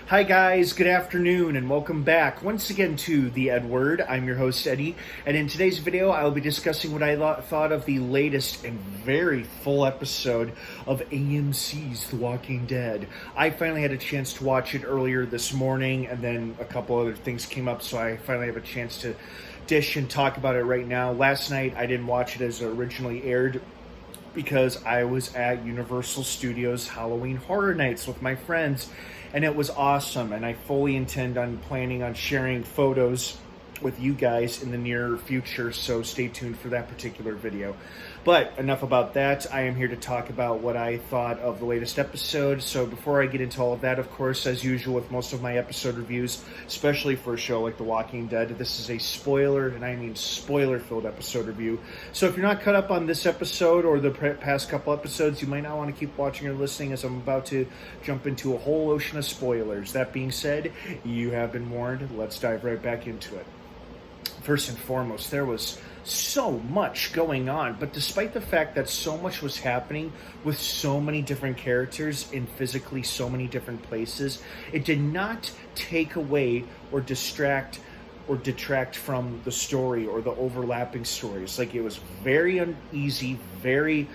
Hi, guys, good afternoon, and welcome back once again to The Edward. I'm your host, Eddie, and in today's video, I'll be discussing what I thought of the latest and very full episode of AMC's The Walking Dead. I finally had a chance to watch it earlier this morning, and then a couple other things came up, so I finally have a chance to dish and talk about it right now. Last night, I didn't watch it as it originally aired because I was at Universal Studios Halloween Horror Nights with my friends, and it was awesome, and I fully intend on planning on sharing photos with you guys in the near future, so stay tuned for that particular video. But enough about that. I am here to talk about what I thought of the latest episode. So before I get into all of that, of course, as usual with most of my episode reviews, especially for a show like The Walking Dead, this is a spoiler, and I mean spoiler-filled episode review. So if you're not caught up on this episode or the past couple episodes, you might not want to keep watching or listening, as I'm about to jump into a whole ocean of spoilers. That being said, you have been warned. Let's dive right back into it. First and foremost, there was so much going on, but despite the fact that so much was happening with so many different characters in physically so many different places, it did not take away or distract or detract from the story or the overlapping stories. Like, it was very uneasy, very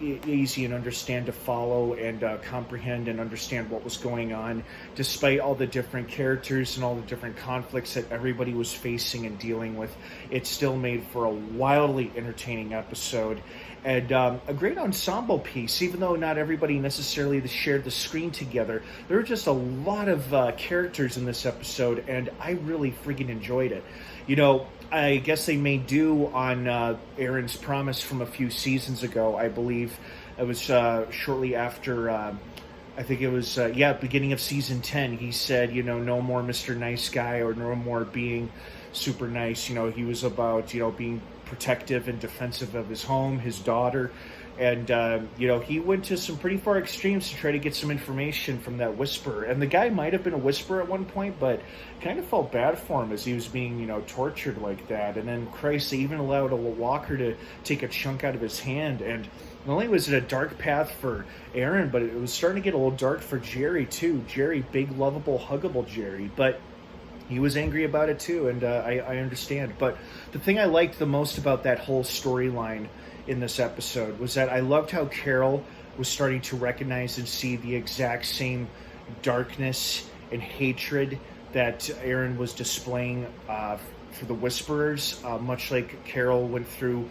easy and understand to follow and comprehend and understand what was going on, despite all the different characters and all the different conflicts that everybody was facing and dealing with. It still made for a wildly entertaining episode and a great ensemble piece. Even though not everybody necessarily shared the screen together, there were just a lot of characters in this episode, and I really freaking enjoyed it. You know, I guess they made do on Aaron's promise from a few seasons ago. I believe it was shortly after, I think it was, beginning of season 10. He said, you know, no more Mr. Nice Guy or no more being super nice. You know, he was about, you know, being protective and defensive of his home, his daughter. And, you know, he went to some pretty far extremes to try to get some information from that Whisperer. And the guy might have been a Whisperer at one point, but kind of felt bad for him as he was being, you know, tortured like that. And then, Christ, they even allowed a walker to take a chunk out of his hand. And not only was it a dark path for Aaron, but it was starting to get a little dark for Jerry, too. Jerry, big, lovable, huggable Jerry. But he was angry about it, too, and I understand. But the thing I liked the most about that whole storyline in this episode was that I loved how Carol was starting to recognize and see the exact same darkness and hatred that Aaron was displaying for the Whisperers, much like Carol went through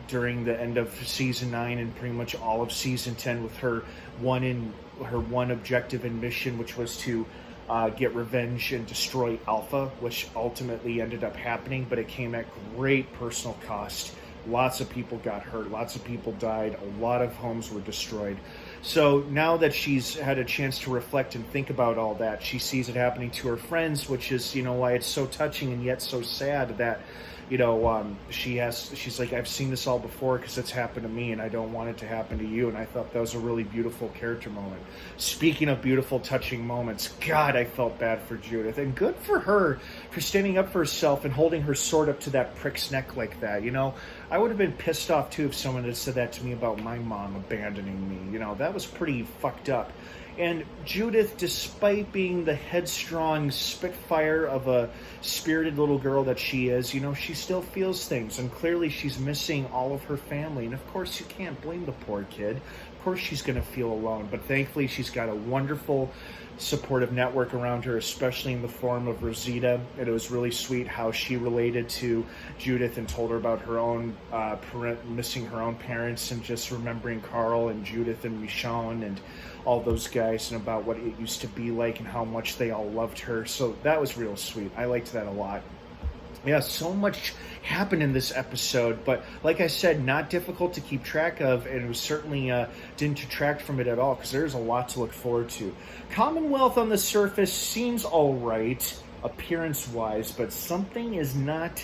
during the end of season 9 and pretty much all of season 10 with her one objective and mission, which was to get revenge and destroy Alpha, which ultimately ended up happening, but it came at great personal cost. Lots of people got hurt. Lots of people died. A lot of homes were destroyed. So now that she's had a chance to reflect and think about all that, she sees it happening to her friends, which is, you know, why it's so touching and yet so sad that, you know, she's like, I've seen this all before because it's happened to me and I don't want it to happen to you. And I thought that was a really beautiful character moment. Speaking of beautiful, touching moments, God, I felt bad for Judith. And good for her for standing up for herself and holding her sword up to that prick's neck like that. You know, I would have been pissed off too if someone had said that to me about my mom abandoning me. You know, that was pretty fucked up. And Judith, despite being the headstrong spitfire of a spirited little girl that she is, you know, she still feels things. And clearly she's missing all of her family. And of course you can't blame the poor kid. Of course she's going to feel alone. But thankfully she's got a wonderful supportive network around her, especially in the form of Rosita. And it was really sweet how she related to Judith and told her about her own missing her own parents and just remembering Carl and Judith and Michonne and all those guys and about what it used to be like and how much they all loved her. So that was real sweet. I liked that a lot. Yeah, so much happened in this episode, but like I said, not difficult to keep track of, and it was certainly didn't detract from it at all, because there's a lot to look forward to. Commonwealth on the surface seems all right, appearance-wise, but something is not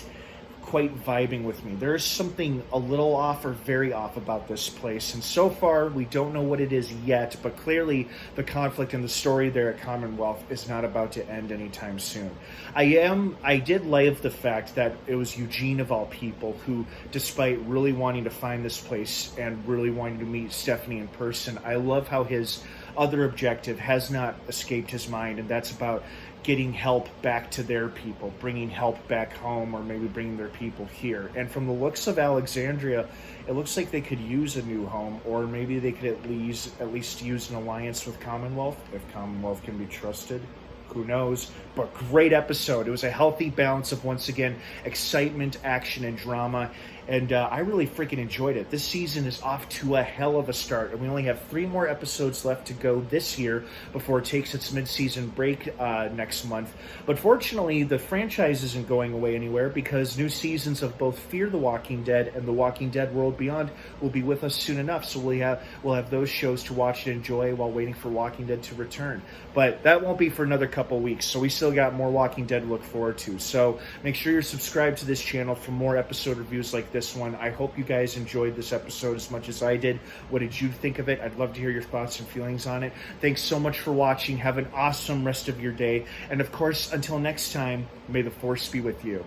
quite vibing with me. There's something a little off or very off about this place, and so far we don't know what it is yet, but clearly the conflict and the story there at Commonwealth is not about to end anytime soon. I did love the fact that it was Eugene of all people who, despite really wanting to find this place and really wanting to meet Stephanie in person, I love how his other objective has not escaped his mind, and that's about getting help back to their people, bringing help back home, or maybe bringing their people here. And from the looks of Alexandria, it looks like they could use a new home, or maybe they could at least use an alliance with Commonwealth, if Commonwealth can be trusted. Who knows? But great episode. It was a healthy balance of, once again, excitement, action, and drama. And I really freaking enjoyed it. This season is off to a hell of a start. And we only have 3 more episodes left to go this year before it takes its mid-season break next month. But fortunately, the franchise isn't going away anywhere, because new seasons of both Fear the Walking Dead and The Walking Dead World Beyond will be with us soon enough. So we'll have those shows to watch and enjoy while waiting for Walking Dead to return. But that won't be for another couple weeks. So we still got more Walking Dead to look forward to. So make sure you're subscribed to this channel for more episode reviews like this one. I hope you guys enjoyed this episode as much as I did. What did you think of it? I'd love to hear your thoughts and feelings on it. Thanks so much for watching. Have an awesome rest of your day. And of course, until next time, may the Force be with you.